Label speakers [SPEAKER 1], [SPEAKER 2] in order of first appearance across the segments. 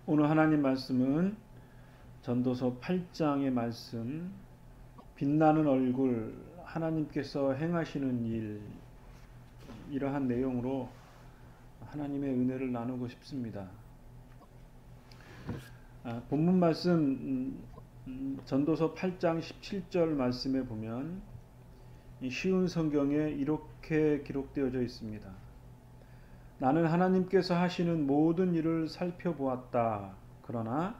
[SPEAKER 1] 오늘 하나님 말씀은 전도서 8장의 말씀, 빛나는 얼굴, 하나님께서 행하시는 일, 이러한 내용으로 하나님의 은혜를 나누고 싶습니다. 본문 말씀 전도서 8장 17절 말씀에 보면 쉬운 성경에 이렇게 기록되어져 있습니다. 나는 하나님께서 하시는 모든 일을 살펴보았다. 그러나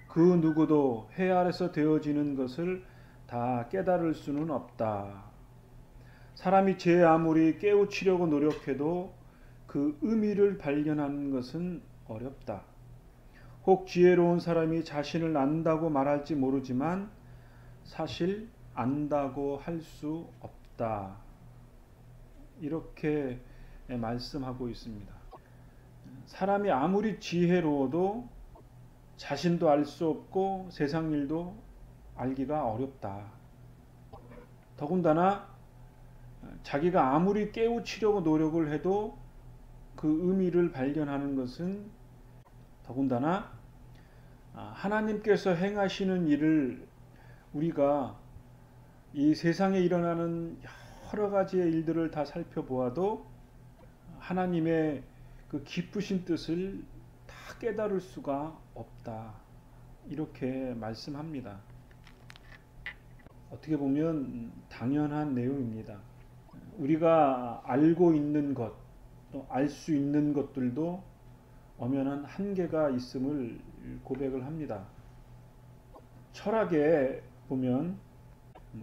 [SPEAKER 1] 그 누구도 해 아래서 되어지는 것을 다 깨달을 수는 없다. 사람이 제 아무리 깨우치려고 노력해도 그 의미를 발견하는 것은 어렵다. 혹 지혜로운 사람이 자신을 안다고 말할지 모르지만 사실 안다고 할 수 없다. 이렇게 말씀하고 있습니다. 사람이 아무리 지혜로워도 자신도 알 수 없고 세상 일도 알기가 어렵다. 더군다나 자기가 아무리 깨우치려고 노력을 해도 그 의미를 발견하는 것은 더군다나 하나님께서 행하시는 일을 우리가 이 세상에 일어나는 여러 가지의 일들을 다 살펴보아도 하나님의 그 깊으신 뜻을 다 깨달을 수가 없다. 이렇게 말씀합니다. 어떻게 보면 당연한 내용입니다. 우리가 알고 있는 것, 또 알 수 있는 것들도 엄연한 한계가 있음을 고백을 합니다. 철학에 보면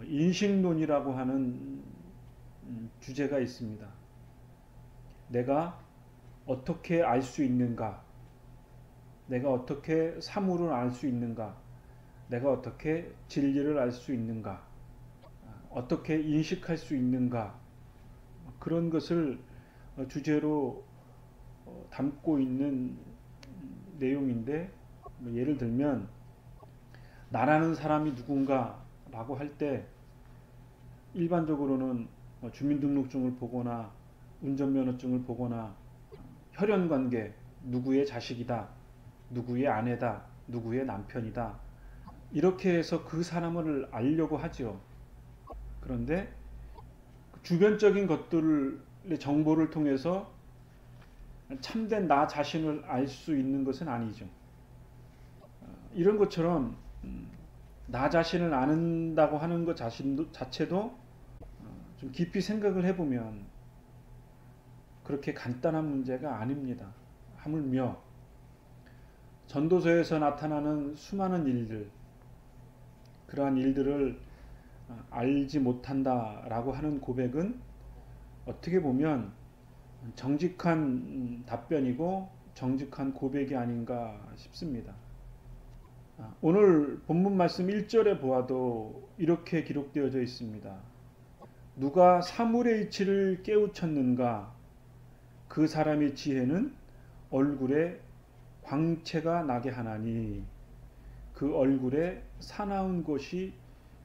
[SPEAKER 1] 인식론이라고 하는 주제가 있습니다. 내가 어떻게 알 수 있는가? 내가 어떻게 사물을 알 수 있는가? 내가 어떻게 진리를 알 수 있는가? 어떻게 인식할 수 있는가? 그런 것을 주제로 담고 있는 내용인데, 예를 들면 나라는 사람이 누군가라고 할 때 일반적으로는 주민등록증을 보거나 운전면허증을 보거나 혈연관계, 누구의 자식이다, 누구의 아내다, 누구의 남편이다, 이렇게 해서 그 사람을 알려고 하죠. 그런데 주변적인 것들의 정보를 통해서 참된 나 자신을 알 수 있는 것은 아니죠. 이런 것처럼 나 자신을 안다고 하는 것 자체도 좀 깊이 생각을 해보면 그렇게 간단한 문제가 아닙니다. 하물며 전도서에서 나타나는 수많은 일들, 그러한 일들을 알지 못한다라고 하는 고백은 어떻게 보면 정직한 답변이고 정직한 고백이 아닌가 싶습니다. 오늘 본문 말씀 1절에 보아도 이렇게 기록되어져 있습니다. 누가 사물의 이치를 깨우쳤는가? 그 사람의 지혜는 얼굴에 광채가 나게 하나니 그 얼굴에 사나운 것이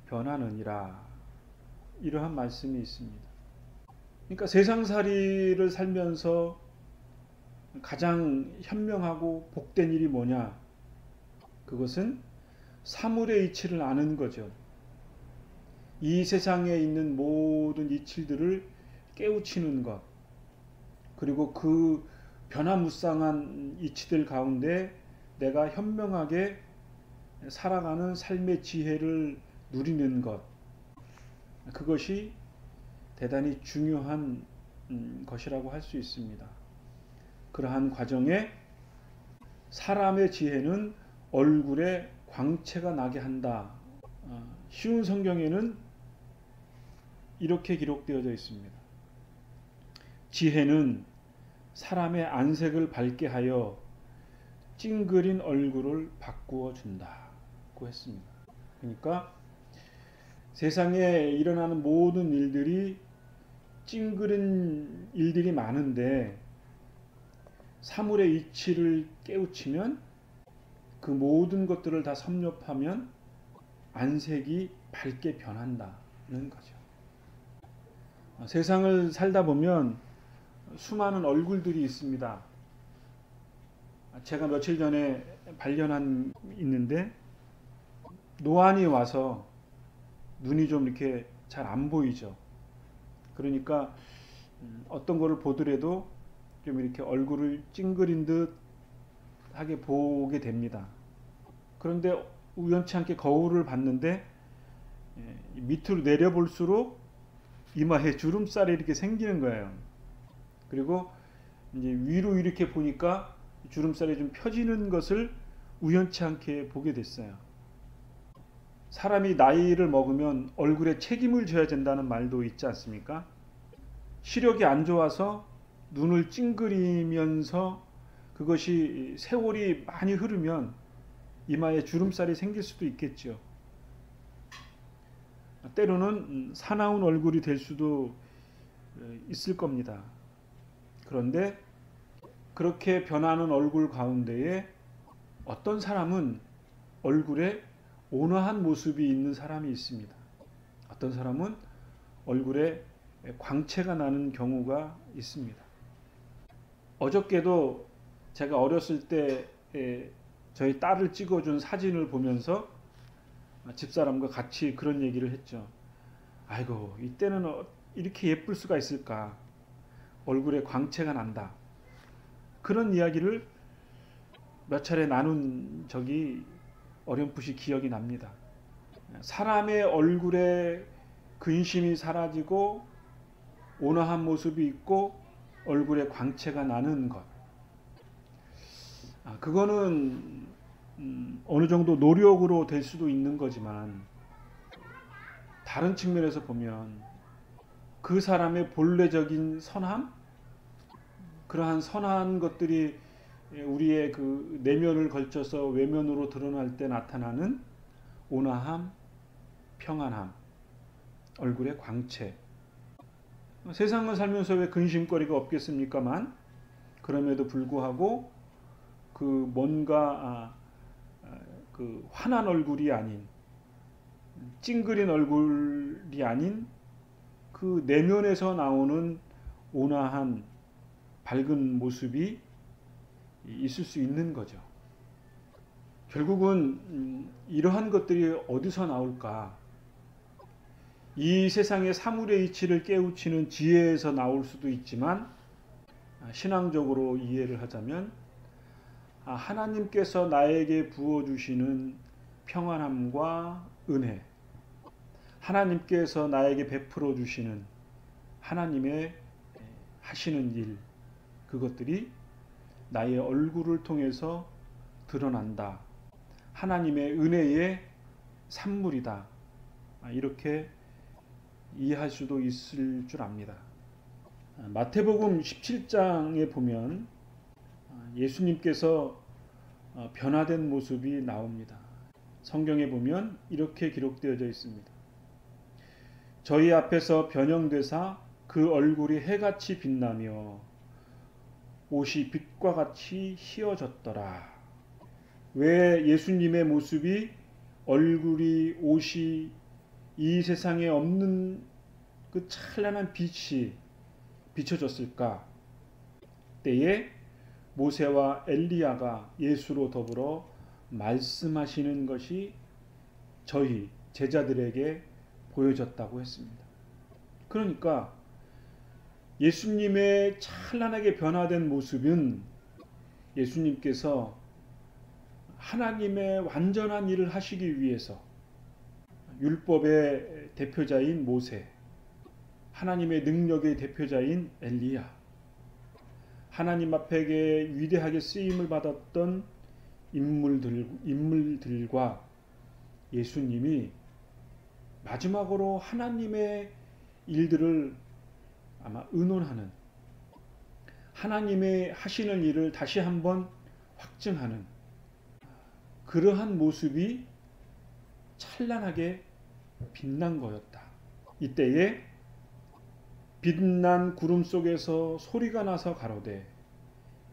[SPEAKER 1] 변하느니라. 이러한 말씀이 있습니다. 그러니까 세상살이를 살면서 가장 현명하고 복된 일이 뭐냐? 그것은 사물의 이치를 아는 거죠. 이 세상에 있는 모든 이치들을 깨우치는 것, 그리고 그 변화무쌍한 이치들 가운데 내가 현명하게 살아가는 삶의 지혜를 누리는 것, 그것이 대단히 중요한 것이라고 할 수 있습니다. 그러한 과정에 사람의 지혜는 얼굴에 광채가 나게 한다. 쉬운 성경에는 이렇게 기록되어져 있습니다. 지혜는 사람의 안색을 밝게 하여 찡그린 얼굴을 바꾸어 준다고 했습니다. 그러니까 세상에 일어나는 모든 일들이 찡그린 일들이 많은데 사물의 이치를 깨우치면 그 모든 것들을 다 섭렵하면 안색이 밝게 변한다는 거죠. 세상을 살다 보면 수많은 얼굴들이 있습니다. 제가 며칠 전에 발견한 있는데 노안이 와서 눈이 좀 이렇게 잘 안 보이죠. 그러니까 어떤 거를 보더라도 좀 이렇게 얼굴을 찡그린 듯 하게 보게 됩니다. 그런데 우연치 않게 거울을 봤는데 밑으로 내려볼수록 이마에 주름살이 이렇게 생기는 거예요. 그리고 이제 위로 이렇게 보니까 주름살이 좀 펴지는 것을 우연치 않게 보게 됐어요. 사람이 나이를 먹으면 얼굴에 책임을 져야 된다는 말도 있지 않습니까? 시력이 안 좋아서 눈을 찡그리면서 그것이 세월이 많이 흐르면 이마에 주름살이 생길 수도 있겠죠. 때로는 사나운 얼굴이 될 수도 있을 겁니다. 그런데 그렇게 변하는 얼굴 가운데에 어떤 사람은 얼굴에 온화한 모습이 있는 사람이 있습니다. 어떤 사람은 얼굴에 광채가 나는 경우가 있습니다. 어저께도 제가 어렸을 때 저희 딸을 찍어준 사진을 보면서 집사람과 같이 그런 얘기를 했죠. 아이고, 이때는 이렇게 예쁠 수가 있을까? 얼굴에 광채가 난다. 그런 이야기를 몇 차례 나눈 적이 어렴풋이 기억이 납니다. 사람의 얼굴에 근심이 사라지고 온화한 모습이 있고 얼굴에 광채가 나는 것. 그거는 어느 정도 노력으로 될 수도 있는 거지만 다른 측면에서 보면 그 사람의 본래적인 선함, 그러한 선한 것들이 우리의 그 내면을 걸쳐서 외면으로 드러날 때 나타나는 온화함, 평안함, 얼굴의 광채. 세상을 살면서 왜 근심거리가 없겠습니까만 그럼에도 불구하고 그 뭔가 그 환한 얼굴이 아닌 찡그린 얼굴이 아닌 그 내면에서 나오는 온화한 밝은 모습이 있을 수 있는 거죠. 결국은 이러한 것들이 어디서 나올까? 이 세상의 사물의 이치를 깨우치는 지혜에서 나올 수도 있지만 신앙적으로 이해를 하자면 하나님께서 나에게 부어주시는 평안함과 은혜, 하나님께서 나에게 베풀어 주시는 하나님의 하시는 일, 그것들이 나의 얼굴을 통해서 드러난다. 하나님의 은혜의 산물이다. 이렇게 이해할 수도 있을 줄 압니다. 마태복음 17장에 보면 예수님께서 변화된 모습이 나옵니다. 성경에 보면 이렇게 기록되어져 있습니다. 저희 앞에서 변형되사 그 얼굴이 해같이 빛나며 옷이 빛과 같이 희어졌더라. 왜 예수님의 모습이, 얼굴이, 옷이 이 세상에 없는 그 찬란한 빛이 비춰졌을까? 때에 모세와 엘리야가 예수로 더불어 말씀하시는 것이 저희 제자들에게 보여졌다고 했습니다. 그러니까 예수님의 찬란하게 변화된 모습은 예수님께서 하나님의 완전한 일을 하시기 위해서 율법의 대표자인 모세, 하나님의 능력의 대표자인 엘리야, 하나님 앞에 위대하게 쓰임을 받았던 인물들과 예수님이 마지막으로 하나님의 일들을 아마 의논하는, 하나님의 하시는 일을 다시 한번 확증하는 그러한 모습이 찬란하게 빛난 거였다. 이때에 빛난 구름 속에서 소리가 나서 가로되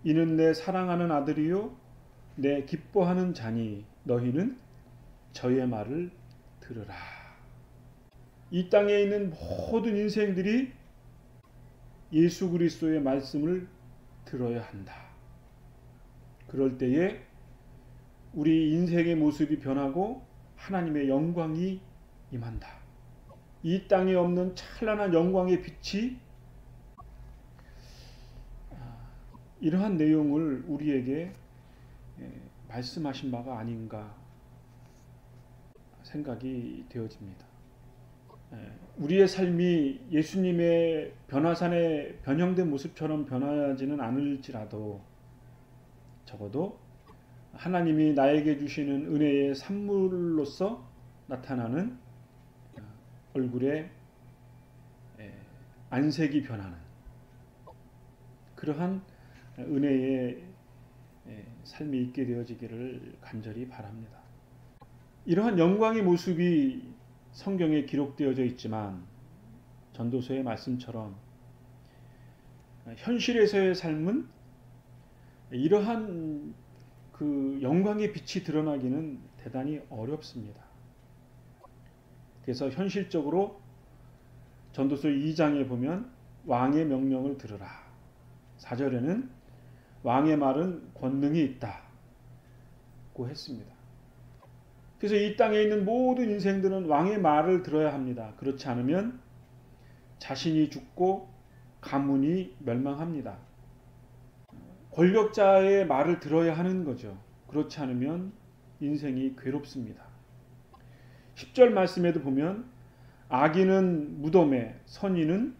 [SPEAKER 1] 이는 내 사랑하는 아들이요 내 기뻐하는 자니 너희는 저의 말을 들으라. 이 땅에 있는 모든 인생들이 예수 그리스도의 말씀을 들어야 한다. 그럴 때에 우리 인생의 모습이 변하고 하나님의 영광이 임한다. 이 땅에 없는 찬란한 영광의 빛이 이러한 내용을 우리에게 말씀하신 바가 아닌가 생각이 되어집니다. 우리의 삶이 예수님의 변화산의 변형된 모습처럼 변하지는 않을지라도 적어도 하나님이 나에게 주시는 은혜의 산물로서 나타나는 얼굴에 안색이 변하는 그러한 은혜의 삶이 있게 되어지기를 간절히 바랍니다. 이러한 영광의 모습이 성경에 기록되어져 있지만 전도서의 말씀처럼 현실에서의 삶은 이러한 그 영광의 빛이 드러나기는 대단히 어렵습니다. 그래서 현실적으로 전도서 2장에 보면 왕의 명령을 들으라. 4절에는 왕의 말은 권능이 있다고 했습니다. 그래서 이 땅에 있는 모든 인생들은 왕의 말을 들어야 합니다. 그렇지 않으면 자신이 죽고 가문이 멸망합니다. 권력자의 말을 들어야 하는 거죠. 그렇지 않으면 인생이 괴롭습니다. 10절 말씀에도 보면 악인은 무덤에 선인은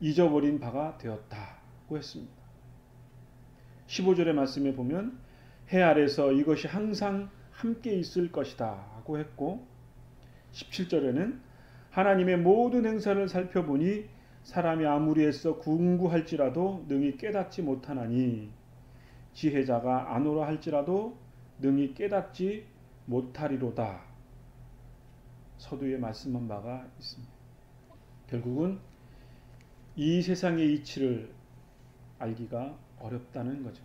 [SPEAKER 1] 잊어버린 바가 되었다고 했습니다. 15절의 말씀에 보면 해 아래서 이것이 항상 함께 있을 것이다 하고 했고 17절에는 하나님의 모든 행사를 살펴보니 사람이 아무리 애써 궁구할지라도 능히 깨닫지 못하나니 지혜자가 아노라 할지라도 능히 깨닫지 못하리로다. 서두에 말씀한 바가 있습니다. 결국은 이 세상의 이치를 알기가 어렵다는 거죠.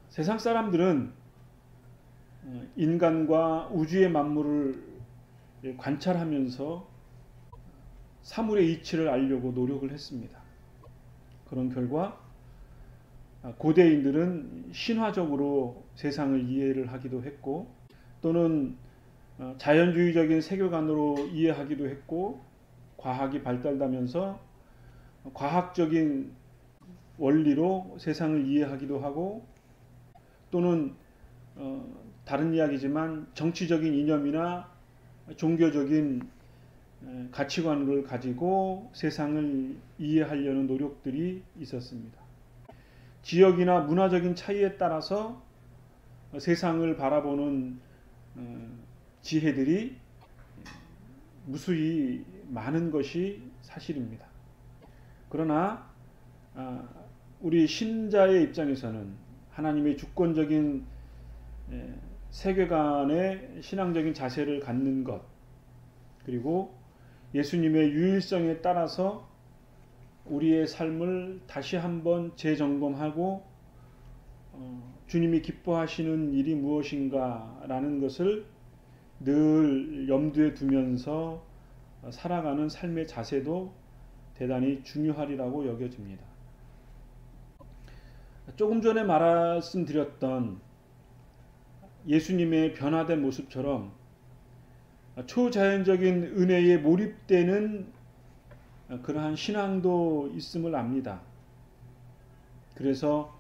[SPEAKER 1] 세상 사람들은 인간과 우주의 만물을 관찰하면서 사물의 이치를 알려고 노력을 했습니다. 그런 결과 고대인들은 신화적으로 세상을 이해를 하기도 했고 또는 자연주의적인 세계관으로 이해하기도 했고 과학이 발달하면서 과학적인 원리로 세상을 이해하기도 하고 또는 다른 이야기지만 정치적인 이념이나 종교적인 가치관을 가지고 세상을 이해하려는 노력들이 있었습니다. 지역이나 문화적인 차이에 따라서 세상을 바라보는 지혜들이 무수히 많은 것이 사실입니다. 그러나 우리 신자의 입장에서는 하나님의 주권적인 세계관의 신앙적인 자세를 갖는 것 그리고 예수님의 유일성에 따라서 우리의 삶을 다시 한번 재점검하고 주님이 기뻐하시는 일이 무엇인가 라는 것을 늘 염두에 두면서 살아가는 삶의 자세도 대단히 중요하리라고 여겨집니다. 조금 전에 말씀드렸던 예수님의 변화된 모습처럼 초자연적인 은혜에 몰입되는 그러한 신앙도 있음을 압니다. 그래서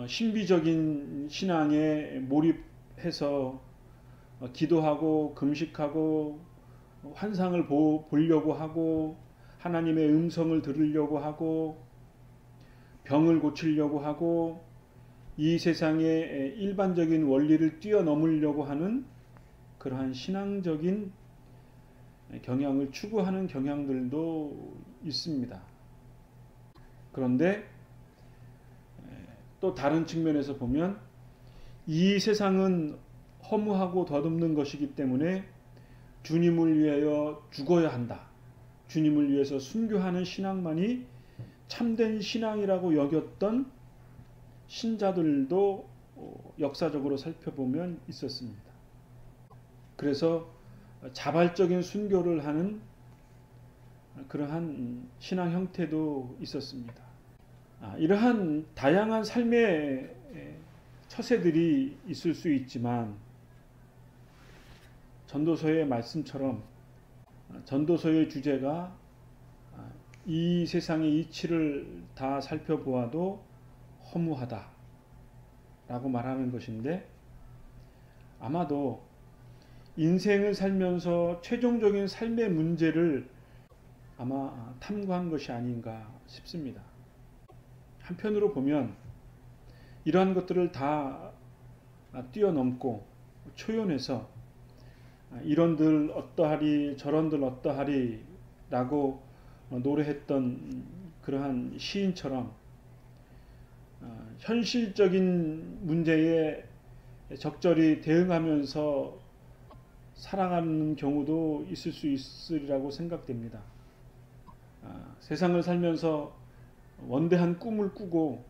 [SPEAKER 1] 신비적인 신앙에 몰입해서 기도하고 금식하고 환상을 보려고 하고 하나님의 음성을 들으려고 하고 병을 고치려고 하고 이 세상의 일반적인 원리를 뛰어넘으려고 하는 그러한 신앙적인 경향을 추구하는 경향들도 있습니다. 그런데 또 다른 측면에서 보면 이 세상은 허무하고 덧없는 것이기 때문에 주님을 위하여 죽어야 한다. 주님을 위해서 순교하는 신앙만이 참된 신앙이라고 여겼던 신자들도 역사적으로 살펴보면 있었습니다. 그래서 자발적인 순교를 하는 그러한 신앙 형태도 있었습니다. 이러한 다양한 삶의 처세들이 있을 수 있지만 전도서의 말씀처럼 전도서의 주제가 이 세상의 이치를 다 살펴보아도 허무하다 라고 말하는 것인데, 아마도 인생을 살면서 최종적인 삶의 문제를 아마 탐구한 것이 아닌가 싶습니다. 한편으로 보면 이러한 것들을 다 뛰어넘고 초연해서 이런들 어떠하리 저런들 어떠하리 라고 노래했던 그러한 시인처럼 현실적인 문제에 적절히 대응하면서 살아가는 경우도 있을 수 있으리라고 생각됩니다. 세상을 살면서 원대한 꿈을 꾸고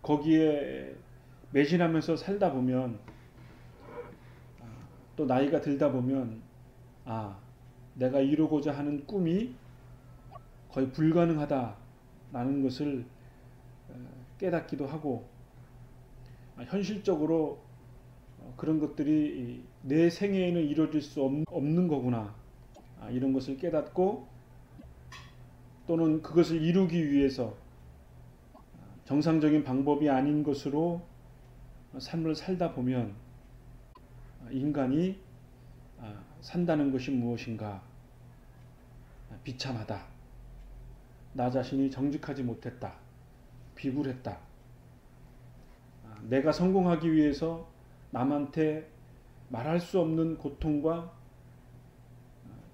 [SPEAKER 1] 거기에 매진하면서 살다 보면 또 나이가 들다 보면 내가 이루고자 하는 꿈이 거의 불가능하다라는 것을 깨닫기도 하고, 현실적으로 그런 것들이 내 생애에는 이루어질 수 없는 거구나, 이런 것을 깨닫고 또는 그것을 이루기 위해서 정상적인 방법이 아닌 것으로 삶을 살다 보면 인간이 산다는 것이 무엇인가, 비참하다, 나 자신이 정직하지 못했다, 비굴했다, 내가 성공하기 위해서 남한테 말할 수 없는 고통과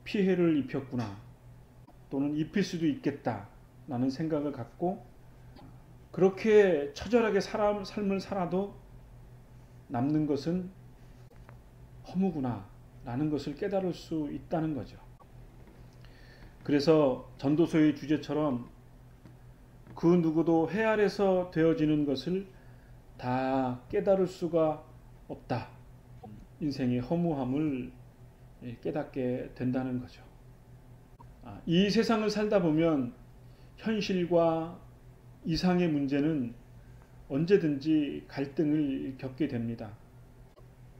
[SPEAKER 1] 피해를 입혔구나, 또는 입힐 수도 있겠다 라는 생각을 갖고 그렇게 처절하게 삶을 살아도 남는 것은 허무구나 라는 것을 깨달을 수 있다는 거죠. 그래서 전도서의 주제처럼 그 누구도 해 아래서 되어지는 것을 다 깨달을 수가 없다, 인생의 허무함을 깨닫게 된다는 거죠. 이 세상을 살다 보면 현실과 이상의 문제는 언제든지 갈등을 겪게 됩니다.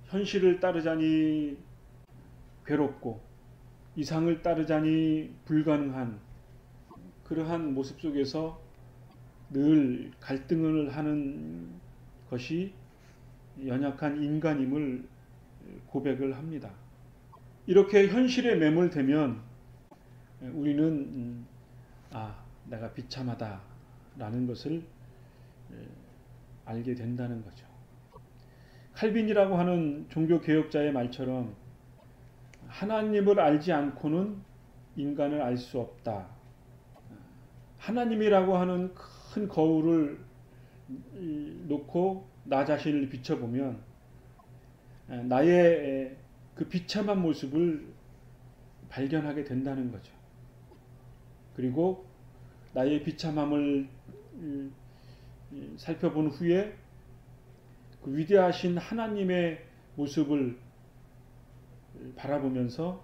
[SPEAKER 1] 현실을 따르자니 괴롭고 이상을 따르자니 불가능한 그러한 모습 속에서 늘 갈등을 하는 것이 연약한 인간임을 고백을 합니다. 이렇게 현실에 매몰되면 우리는 내가 비참하다 라는 것을 알게 된다는 거죠. 칼빈이라고 하는 종교개혁자의 말처럼 하나님을 알지 않고는 인간을 알 수 없다. 하나님이라고 하는 큰 거울을 놓고 나 자신을 비춰보면 나의 그 비참한 모습을 발견하게 된다는 거죠. 그리고 나의 비참함을 살펴본 후에 그 위대하신 하나님의 모습을 바라보면서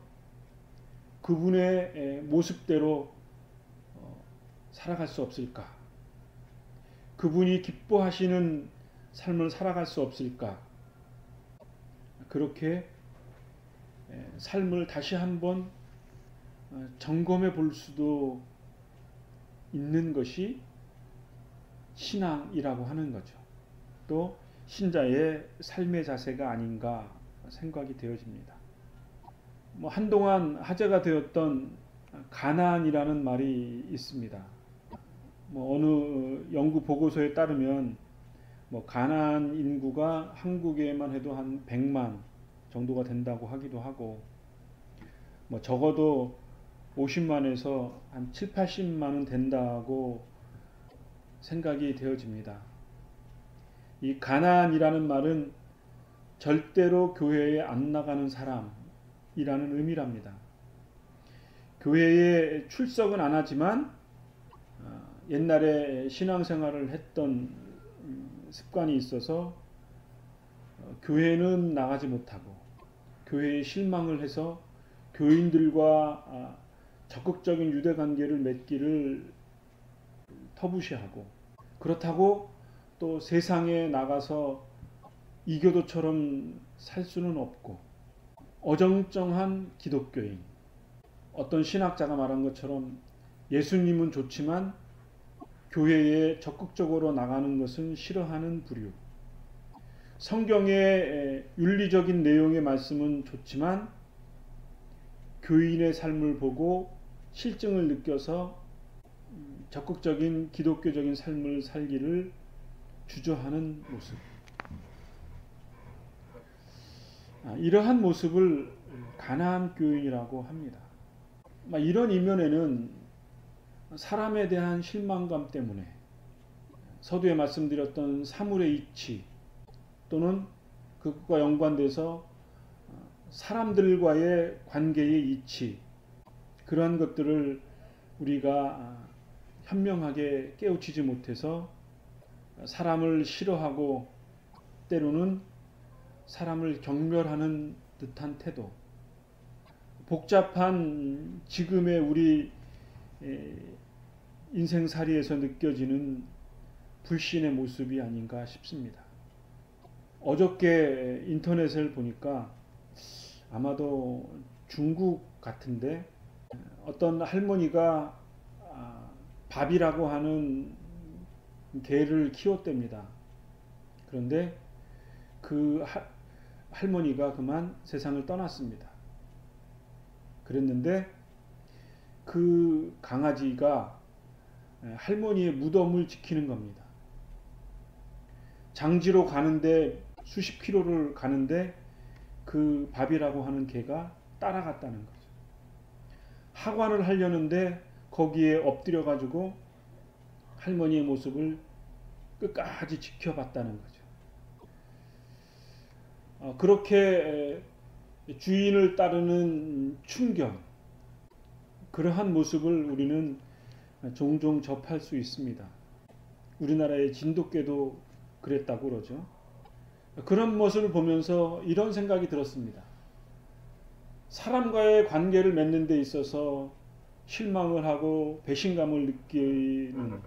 [SPEAKER 1] 그분의 모습대로 살아갈 수 없을까? 그분이 기뻐하시는 삶을 살아갈 수 없을까? 그렇게 삶을 다시 한번 점검해 볼 수도 있는 것이 신앙이라고 하는 거죠. 또 신자의 삶의 자세가 아닌가 생각이 되어집니다. 한동안 화제가 되었던 가나안이라는 말이 있습니다. 어느 연구 보고서에 따르면 가나안 인구가 한국에만 해도 한 100만 정도가 된다고 하기도 하고, 적어도 50만에서 한 7, 80만은 된다고 생각이 되어집니다. 이 가나안이라는 말은 절대로 교회에 안 나가는 사람이라는 의미랍니다. 교회에 출석은 안 하지만 옛날에 신앙생활을 했던 습관이 있어서 교회는 나가지 못하고 교회에 실망을 해서 교인들과 적극적인 유대관계를 맺기를 터부시하고, 그렇다고 또 세상에 나가서 이교도처럼 살 수는 없고 어정쩡한 기독교인, 어떤 신학자가 말한 것처럼 예수님은 좋지만 교회에 적극적으로 나가는 것은 싫어하는 부류, 성경의 윤리적인 내용의 말씀은 좋지만 교인의 삶을 보고 실증을 느껴서 적극적인 기독교적인 삶을 살기를 주저하는 모습. 이러한 모습을 가나안 교인이라고 합니다. 이런 이면에는 사람에 대한 실망감 때문에 서두에 말씀드렸던 사물의 이치 또는 그것과 연관돼서 사람들과의 관계의 이치, 그러한 것들을 우리가 현명하게 깨우치지 못해서 사람을 싫어하고 때로는 사람을 경멸하는 듯한 태도, 복잡한 지금의 우리 인생살이에서 느껴지는 불신의 모습이 아닌가 싶습니다. 어저께 인터넷을 보니까 아마도 중국 같은데 어떤 할머니가 밥이라고 하는 개를 키웠답니다. 그런데 그 할머니가 그만 세상을 떠났습니다. 그랬는데 그 강아지가 할머니의 무덤을 지키는 겁니다. 장지로 가는데 수십 킬로를 가는데 그 밥이라고 하는 개가 따라갔다는 거죠. 하관을 하려는데 거기에 엎드려 가지고 할머니의 모습을 끝까지 지켜봤다는 거죠. 그렇게 주인을 따르는 충견, 그러한 모습을 우리는 종종 접할 수 있습니다. 우리나라의 진돗개도 그랬다고 그러죠. 그런 모습을 보면서 이런 생각이 들었습니다. 사람과의 관계를 맺는 데 있어서 실망을 하고 배신감을 느끼는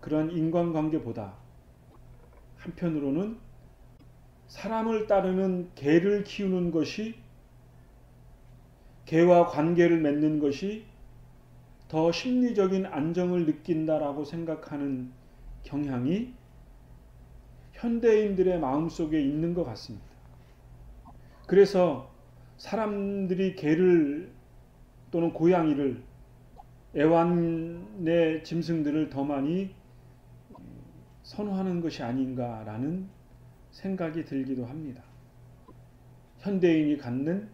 [SPEAKER 1] 그런 인간관계보다 한편으로는 사람을 따르는 개를 키우는 것이, 개와 관계를 맺는 것이 더 심리적인 안정을 느낀다라고 생각하는 경향이 현대인들의 마음속에 있는 것 같습니다. 그래서 사람들이 개를 또는 고양이를, 애완의 짐승들을 더 많이 선호하는 것이 아닌가라는 생각이 들기도 합니다. 현대인이 갖는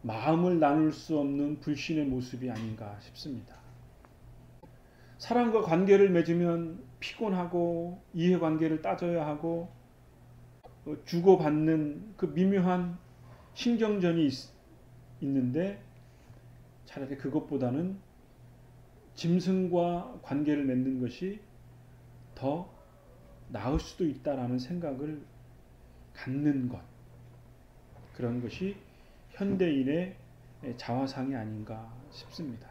[SPEAKER 1] 마음을 나눌 수 없는 불신의 모습이 아닌가 싶습니다. 사람과 관계를 맺으면 피곤하고 이해관계를 따져야 하고 주고받는 그 미묘한 신경전이 있는데 차라리 그것보다는 짐승과 관계를 맺는 것이 더 나을 수도 있다라는 생각을 갖는 것, 그런 것이 현대인의 자화상이 아닌가 싶습니다.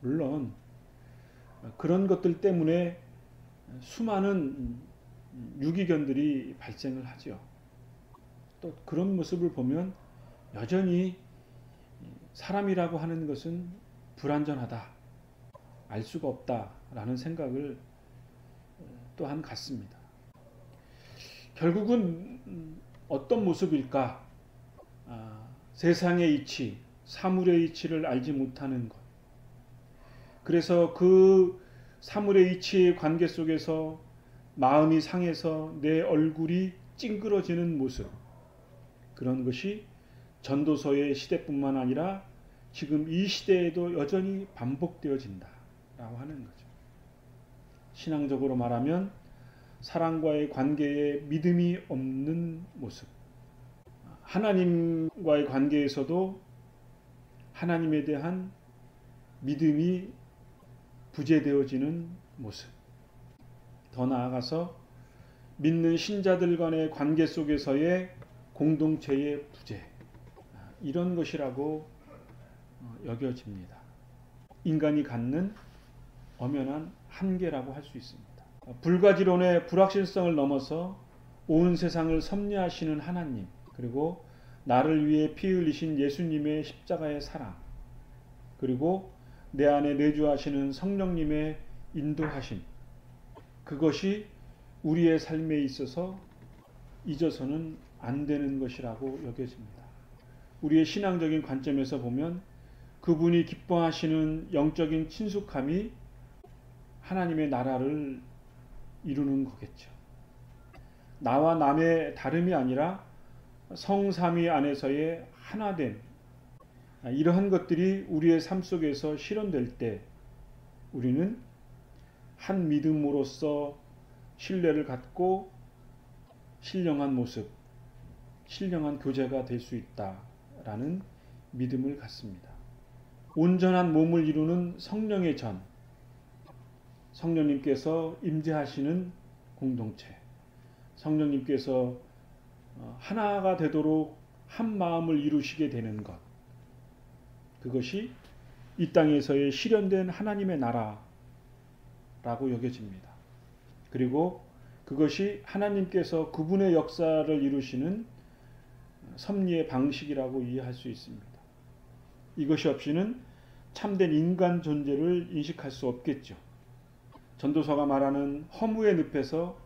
[SPEAKER 1] 물론 그런 것들 때문에 수많은 유기견들이 발생을 하죠. 또 그런 모습을 보면 여전히 사람이라고 하는 것은 불완전하다, 알 수가 없다라는 생각을 또한 갖습니다. 결국은 어떤 모습일까? 세상의 이치, 사물의 이치를 알지 못하는 것. 그래서 그 사물의 이치의 관계 속에서 마음이 상해서 내 얼굴이 찡그러지는 모습, 그런 것이 전도서의 시대뿐만 아니라 지금 이 시대에도 여전히 반복되어진다라고 하는 거죠. 신앙적으로 말하면 사랑과의 관계에 믿음이 없는 모습, 하나님과의 관계에서도 하나님에 대한 믿음이 부재되어지는 모습, 더 나아가서 믿는 신자들 간의 관계 속에서의 공동체의 부재, 이런 것이라고 여겨집니다. 인간이 갖는 엄연한 한계라고 할 수 있습니다. 불가지론의 불확실성을 넘어서 온 세상을 섭리하시는 하나님, 그리고 나를 위해 피 흘리신 예수님의 십자가의 사랑, 그리고 내 안에 내주하시는 성령님의 인도하심, 그것이 우리의 삶에 있어서 잊어서는 안 되는 것이라고 여겨집니다. 우리의 신앙적인 관점에서 보면 그분이 기뻐하시는 영적인 친숙함이 하나님의 나라를 이루는 거겠죠. 나와 남의 다름이 아니라 성삼위 안에서의 하나됨, 이러한 것들이 우리의 삶 속에서 실현될 때 우리는 한 믿음으로써 신뢰를 갖고 신령한 모습, 신령한 교제가 될 수 있다라는 믿음을 갖습니다. 온전한 몸을 이루는 성령의 전, 성령님께서 임재하시는 공동체, 성령님께서 하나가 되도록 한 마음을 이루시게 되는 것, 그것이 이 땅에서의 실현된 하나님의 나라라고 여겨집니다. 그리고 그것이 하나님께서 그분의 역사를 이루시는 섭리의 방식이라고 이해할 수 있습니다. 이것이 없이는 참된 인간 존재를 인식할 수 없겠죠. 전도서가 말하는 허무의 늪에서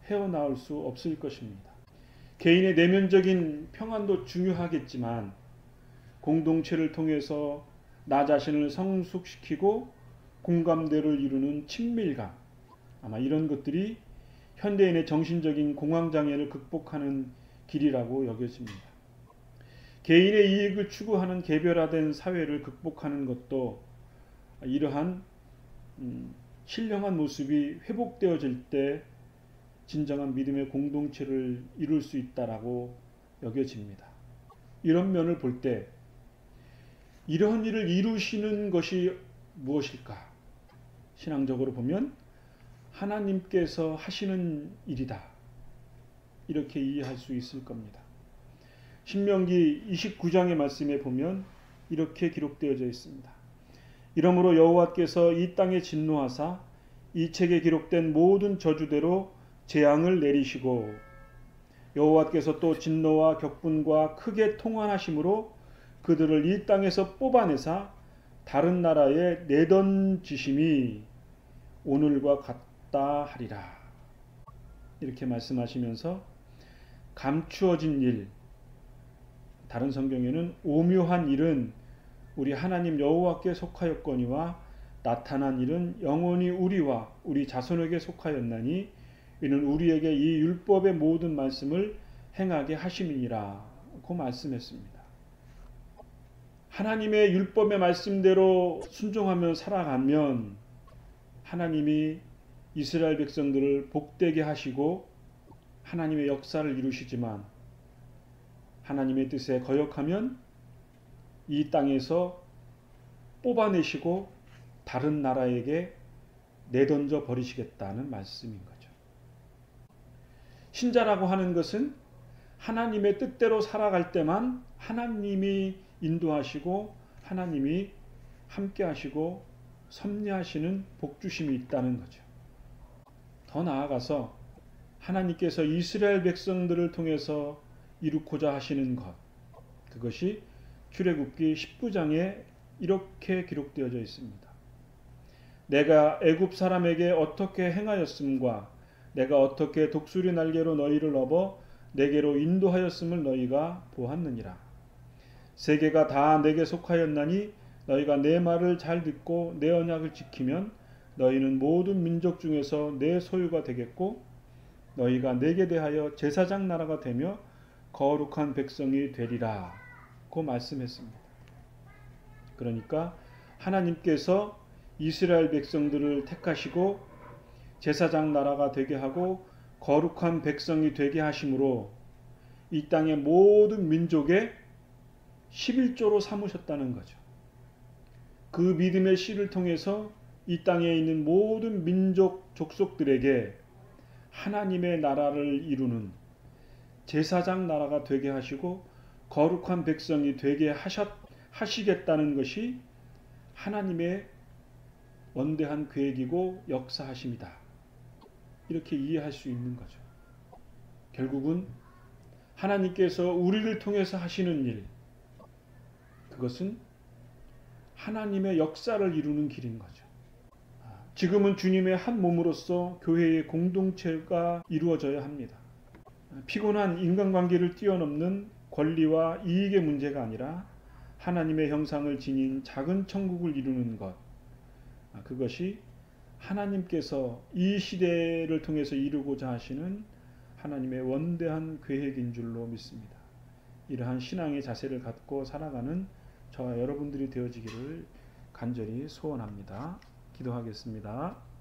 [SPEAKER 1] 헤어나올 수 없을 것입니다. 개인의 내면적인 평안도 중요하겠지만 공동체를 통해서 나 자신을 성숙시키고 공감대를 이루는 친밀감, 아마 이런 것들이 현대인의 정신적인 공황장애를 극복하는 길이라고 여겨집니다. 개인의 이익을 추구하는 개별화된 사회를 극복하는 것도 이러한 신령한 모습이 회복되어질 때 진정한 믿음의 공동체를 이룰 수 있다라고 여겨집니다. 이런 면을 볼 때 이러한 일을 이루시는 것이 무엇일까? 신앙적으로 보면 하나님께서 하시는 일이다, 이렇게 이해할 수 있을 겁니다. 신명기 29장의 말씀에 보면 이렇게 기록되어져 있습니다. 이러므로 여호와께서 이 땅에 진노하사 이 책에 기록된 모든 저주대로 재앙을 내리시고 여호와께서 또 진노와 격분과 크게 통한하심으로 그들을 이 땅에서 뽑아내사 다른 나라에 내던지심이 오늘과 같다 하리라. 이렇게 말씀하시면서 감추어진 일, 다른 성경에는 오묘한 일은 우리 하나님 여호와께 속하였거니와 나타난 일은 영원히 우리와 우리 자손에게 속하였나니 이는 우리에게 이 율법의 모든 말씀을 행하게 하심이니라 고 말씀했습니다. 하나님의 율법의 말씀대로 순종하며 살아가면 하나님이 이스라엘 백성들을 복되게 하시고 하나님의 역사를 이루시지만 하나님의 뜻에 거역하면 이 땅에서 뽑아내시고 다른 나라에게 내던져 버리시겠다는 말씀인 거죠. 신자라고 하는 것은 하나님의 뜻대로 살아갈 때만 하나님이 인도하시고 하나님이 함께 하시고 섭리하시는 복주심이 있다는 거죠. 더 나아가서 하나님께서 이스라엘 백성들을 통해서 이루고자 하시는 것, 그것이 출애굽기 19장에 이렇게 기록되어져 있습니다. 내가 애굽 사람에게 어떻게 행하였음과 내가 어떻게 독수리 날개로 너희를 업어 내게로 인도하였음을 너희가 보았느니라. 세계가 다 내게 속하였나니 너희가 내 말을 잘 듣고 내 언약을 지키면 너희는 모든 민족 중에서 내 소유가 되겠고 너희가 내게 대하여 제사장 나라가 되며 거룩한 백성이 되리라 고 말씀했습니다. 그러니까 하나님께서 이스라엘 백성들을 택하시고 제사장 나라가 되게 하고 거룩한 백성이 되게 하심으로 이 땅의 모든 민족의 11조로 삼으셨다는 거죠. 그 믿음의 씨를 통해서 이 땅에 있는 모든 민족 족속들에게 하나님의 나라를 이루는 제사장 나라가 되게 하시고 거룩한 백성이 되게 하시겠다는 것이 하나님의 원대한 계획이고 역사하심이다, 이렇게 이해할 수 있는 거죠. 결국은 하나님께서 우리를 통해서 하시는 일, 그것은 하나님의 역사를 이루는 길인 거죠. 지금은 주님의 한 몸으로서 교회의 공동체가 이루어져야 합니다. 피곤한 인간관계를 뛰어넘는 권리와 이익의 문제가 아니라 하나님의 형상을 지닌 작은 천국을 이루는 것, 그것이 하나님께서 이 시대를 통해서 이루고자 하시는 하나님의 원대한 계획인 줄로 믿습니다. 이러한 신앙의 자세를 갖고 살아가는 저와 여러분들이 되어지기를 간절히 소원합니다. 기도하겠습니다.